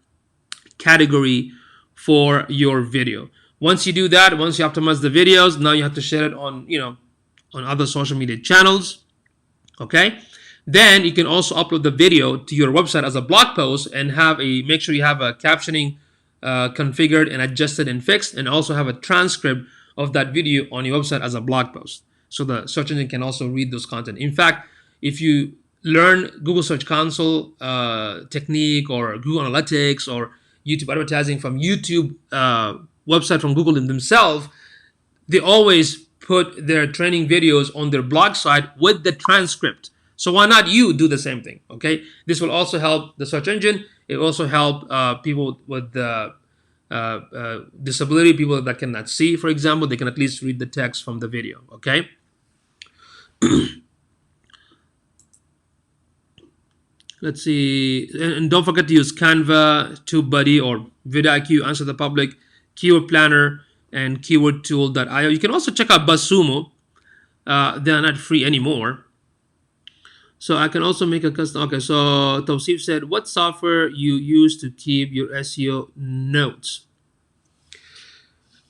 category for your video. Once you do that, once you optimize the videos, now you have to share it on, on other social media channels. Okay. Then you can also upload the video to your website as a blog post and make sure you have a captioning configured and adjusted and fixed, and also have a transcript of that video on your website as a blog post, so the search engine can also read those content. In fact, if you learn Google Search Console technique or Google Analytics or YouTube advertising from YouTube website from Google themselves, they always put their training videos on their blog site with the transcript. So why not you do the same thing? Okay, this will also help the search engine. It will also help people with disability, people that cannot see, for example. They can at least read the text from the video. Okay. Let's see, and don't forget to use Canva, TubeBuddy, or vidIQ, Answer the Public, Keyword Planner, and KeywordTool.io. You can also check out BuzzSumo. They are not free anymore. So I can also make a custom. Okay, so Tawsif said, what software you use to keep your SEO notes?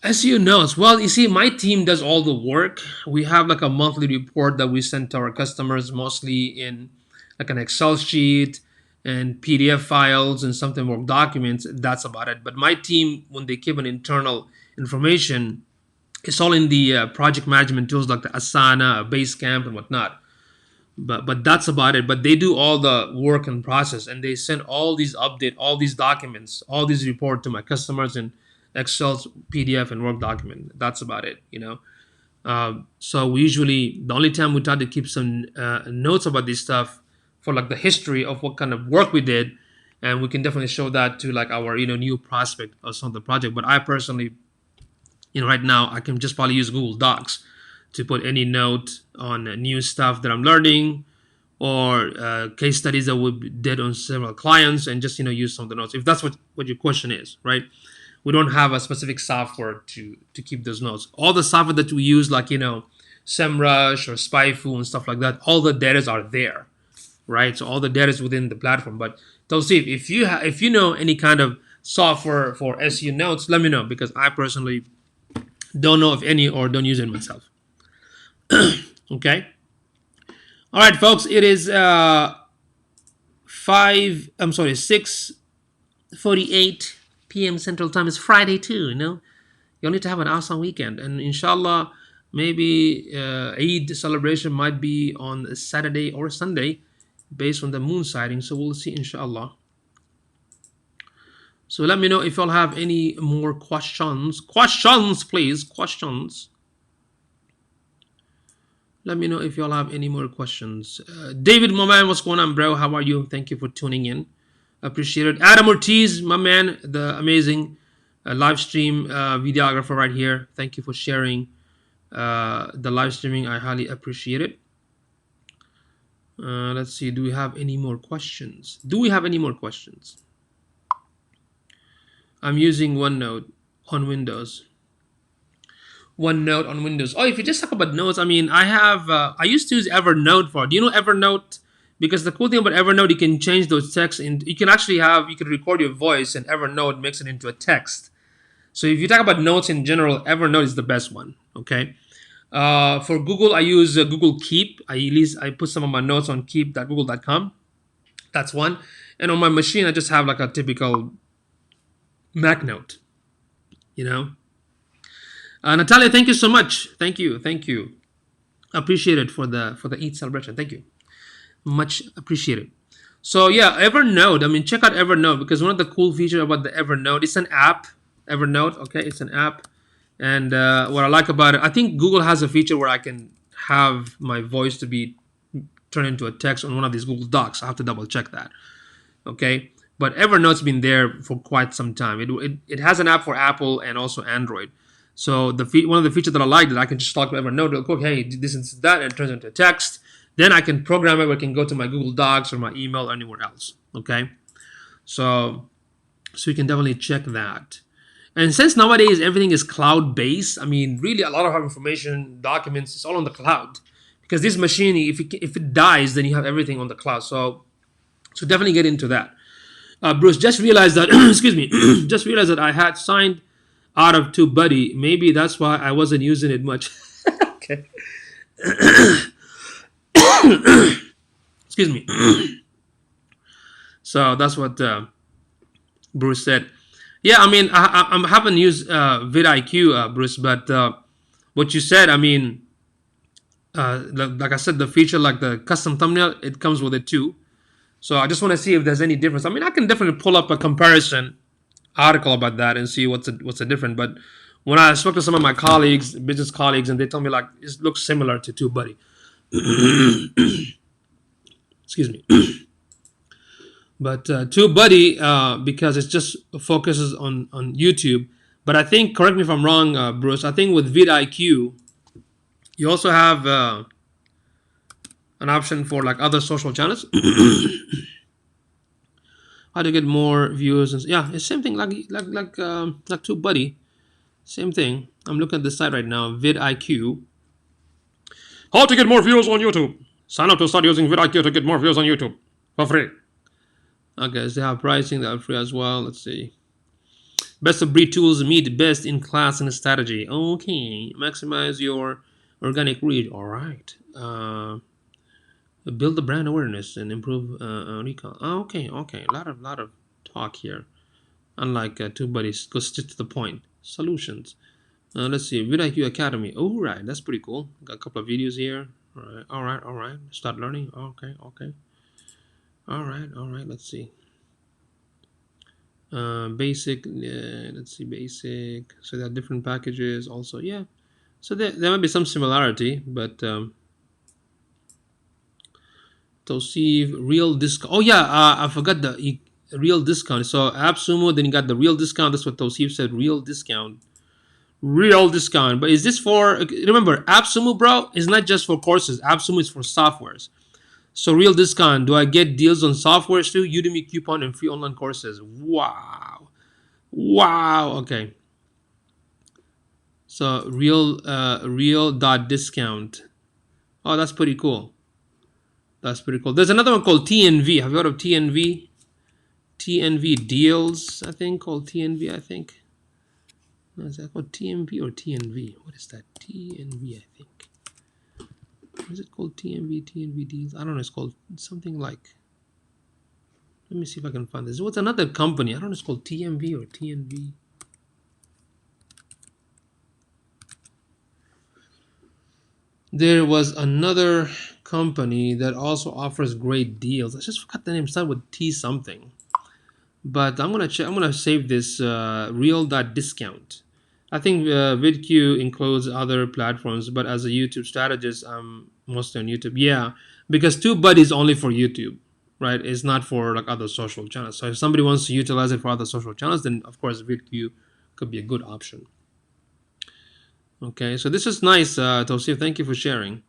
SEO notes. Well, you see, my team does all the work. We have like a monthly report that we send to our customers, mostly in like an Excel sheet and PDF files and something more documents. That's about it. But my team, when they give an internal information, it's all in the project management tools like the Asana, Basecamp, and whatnot. But that's about it. But they do all the work and process, and they send all these all these documents, all these reports to my customers in Excel, PDF, and Word document. That's about it, So we usually, the only time we try to keep some notes about this stuff for like the history of what kind of work we did, and we can definitely show that to like our new prospect or some of the project. But I personally, right now I can just probably use Google Docs to put any note on new stuff that I'm learning, or case studies that we did on several clients, and just use some of the notes, if that's what your question is, right? We don't have a specific software to keep those notes. All the software that we use, like SEMrush or SpyFu and stuff like that, all the data are there, right? So all the data is within the platform. But Tawsif, if you know any kind of software for SEO notes, let me know, because I personally don't know of any or don't use it myself. Okay. All right, folks. It is 6:48 p.m. Central Time. It's Friday too. You need to have an awesome weekend, and inshallah, maybe Eid celebration might be on Saturday or Sunday, based on the moon sighting. So we'll see, inshallah. So let me know if y'all have any more questions. Questions, please. Questions. Let me know if y'all have any more questions. David, my man, what's going on, bro? How are you? Thank you for tuning in. Appreciate it. Adam Ortiz, my man, the amazing live stream videographer right here. Thank you for sharing the live streaming. I highly appreciate it. Let's see. Do we have any more questions? I'm using OneNote on Windows. OneNote on Windows. Oh, if you just talk about notes, I mean, I used to use Evernote for. Do you know Evernote? Because the cool thing about Evernote, you can change those texts, and you can record your voice, and Evernote makes it into a text. So if you talk about notes in general, Evernote is the best one. Okay. For Google, I use Google Keep. I put some of my notes on keep.google.com. That's one. And on my machine, I just have like a typical Mac note. Natalia, thank you so much. Thank you, thank you. Appreciate it for the Eid celebration. Thank you, much appreciated. So yeah, Evernote. I mean, check out Evernote because one of the cool features about the Evernote, it's an app. Evernote, okay, it's an app, and what I like about it, I think Google has a feature where I can have my voice to be turned into a text on one of these Google Docs. I have to double check that. Okay, but Evernote's been there for quite some time. It has an app for Apple and also Android. So one of the features that I like that I can just talk to Evernote, real quick, hey, this and that, and it turns into text. Then I can program it where I can go to my Google Docs or my email or anywhere else. Okay, so you can definitely check that. And since nowadays everything is cloud based, I mean, really a lot of our information, documents, it's all on the cloud. Because this machine, if it dies, then you have everything on the cloud. So definitely get into that. Bruce, just realized that, excuse me, just realized that I had signed out of TubeBuddy. Maybe that's why I wasn't using it much. Okay. Excuse me. So that's what Bruce said. Yeah, I mean, I haven't used vidIQ, Bruce, but what you said, I mean, like I said, the feature, like the custom thumbnail, it comes with it too. So I just want to see if there's any difference. I mean, I can definitely pull up a comparison article about that and see what's the difference. But when I spoke to some of my colleagues, business colleagues, and they told me like it looks similar to TubeBuddy. Excuse me. But TubeBuddy, because it just focuses on YouTube. But I think, correct me if I'm wrong, Bruce. I think with vidIQ, you also have an option for like other social channels. How to get more views? And yeah, it's same thing like TubeBuddy. Same thing. I'm looking at the site right now, vidIQ. How to get more views on YouTube? Sign up to start using vidIQ to get more views on YouTube for free. Okay, so they have pricing that are free as well. Let's see. Best of breed tools meet best in class and strategy. Okay, maximize your organic reach. All right. Build the brand awareness and improve recall. Okay. A lot of talk here. Unlike TubeBuddy, goes straight to the point. Solutions. Let's see, vidIQ Academy. Oh, right, that's pretty cool. Got a couple of videos here. All right. Start learning. Okay. All right. Let's see. Basic. Let's see, basic. So there are different packages also. Yeah. So there might be some similarity, but Tosif real discount. Oh yeah, I forgot the real discount. So AppSumo, then you got the real discount. That's what Tosif said. Real discount. But is this for, remember, AppSumo, bro, is not just for courses. AppSumo is for softwares. So real discount, do I get deals on softwares too? Udemy coupon and free online courses. Wow. Okay. So real dot discount. Oh, that's pretty cool. There's another one called TNV. Have you heard of TNV? TNV deals, I think, called TNV, I think. Is that called TMV or TNV? What is that? TNV, I think. Is it called TNV? TNV deals? I don't know. It's called something like. Let me see if I can find this. What's another company? I don't know. It's called TMV or TNV. There was another company that also offers great deals. I just forgot the name. Start with T something. But I'm gonna check. I'm gonna save this real.discount. I think VidQ includes other platforms, but as a YouTube strategist, I'm mostly on YouTube. Yeah, because TubeBuddy is only for YouTube, right? It's not for like other social channels. So if somebody wants to utilize it for other social channels, then of course VidQ could be a good option. Okay, so this is nice, Tosif. Thank you for sharing.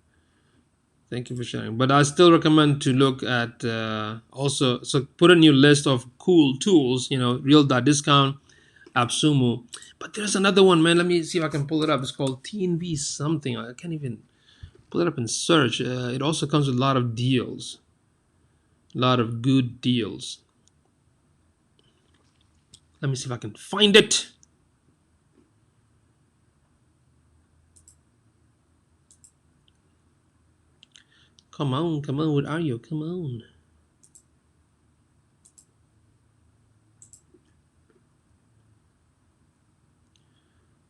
But I still recommend to look at also. So put in your list of cool tools. Real.discount, AppSumo. But there's another one, man. Let me see if I can pull it up. It's called TNV something. I can't even pull it up and search. It also comes with a lot of deals. A lot of good deals. Let me see if I can find it. Come on. What are you? Come on.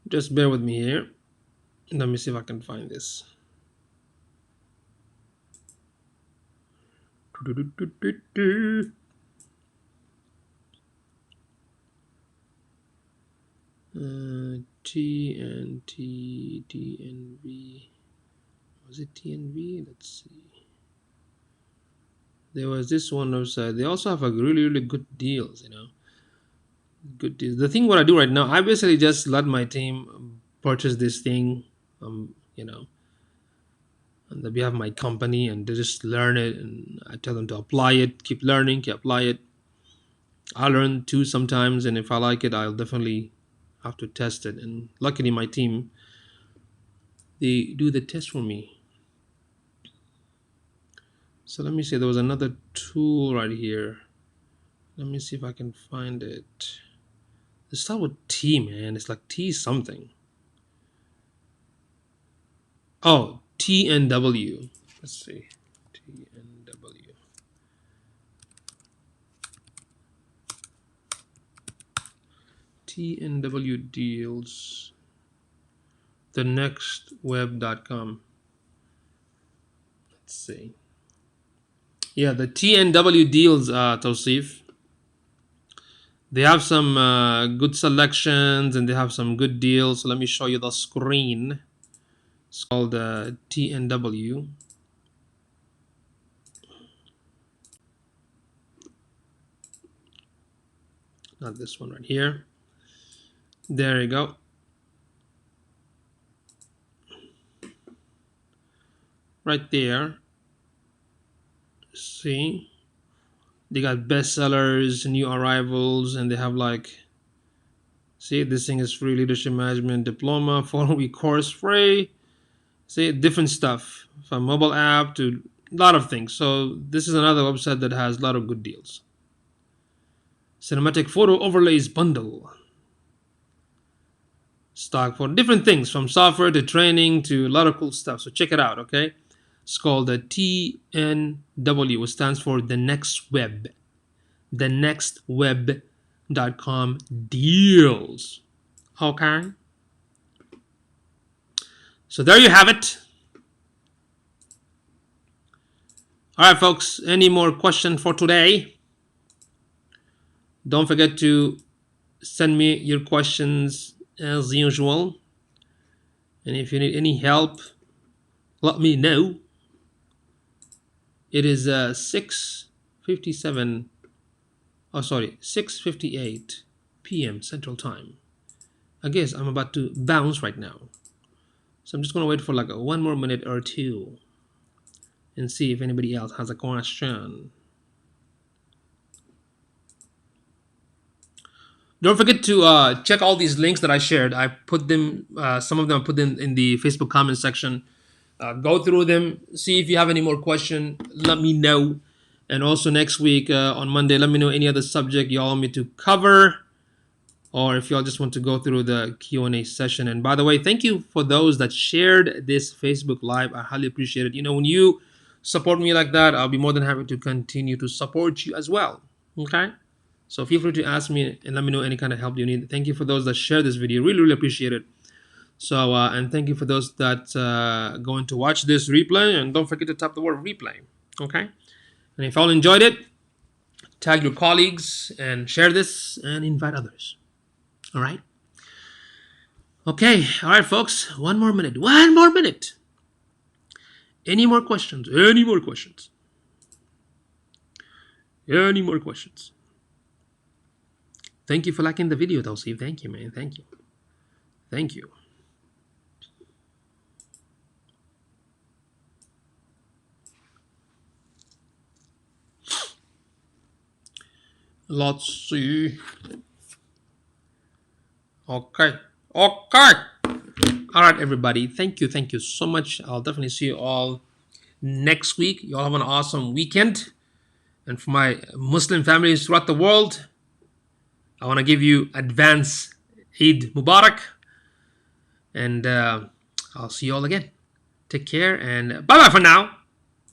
Just bear with me here. Let me see if I can find this. TNT, DNV. Was it TNV? Let's see. There was this one website. They also have a really good deals, you know. Good deals. The thing what I do right now, I basically just let my team purchase this thing, you know, on the behalf of my company, and they just learn it, and I tell them to apply it, keep learning, keep apply it. I learn too sometimes, and if I like it, I'll definitely have to test it. And luckily, my team, they do the test for me. So let me see. There was another tool right here. Let me see if I can find it. It starts with T, man. It's like T something. Oh, TNW. Let's see. TNW. TNW deals. thenextweb.com. Let's see. Yeah, the TNW deals, Tausif. They have some good selections and they have some good deals. So let me show you the screen. It's called TNW. Not this one right here. There you go. Right there. See? They got bestsellers, new arrivals, and they have like, see, this thing is free leadership management diploma, 4-week course free. See, different stuff from mobile app to a lot of things. So this is another website that has a lot of good deals. Cinematic photo overlays bundle. Stock for different things from software to training to a lot of cool stuff. So check it out, okay? It's called the TNW, which stands for The Next Web. thenextweb.com deals. Okay? So there you have it. All right, folks, any more questions for today? Don't forget to send me your questions as usual. And if you need any help, let me know. It is 6:57. Oh, sorry, 6:58 p.m. Central Time. I guess I'm about to bounce right now. So I'm just going to wait for like one more minute or two and see if anybody else has a question. Don't forget to check all these links that I shared. I put them, some of them I put them in the Facebook comment section. Go through them, see if you have any more question, let me know. And also next week on Monday, let me know any other subject y'all want me to cover, or if y'all just want to go through the Q&A session. And by the way, thank you for those that shared this Facebook Live. I highly appreciate it. You know, when you support me like that, I'll be more than happy to continue to support you as well. Okay? So feel free to ask me and let me know any kind of help you need. Thank you for those that share this video. Really appreciate it. So, and thank you for those that going to watch this replay. And don't forget to tap the word replay. Okay? And if y'all enjoyed it, tag your colleagues and share this and invite others. All right? Okay. All right, folks. One more minute. One more minute. Any more questions? Any more questions? Any more questions? Thank you for liking the video, Tausif. Thank you, man. Thank you. Thank you. Let's see. Okay. Okay. All right, everybody. Thank you. Thank you so much. I'll definitely see you all next week. You all have an awesome weekend. And for my Muslim families throughout the world, I want to give you advance Eid Mubarak. And I'll see you all again. Take care and bye-bye for now.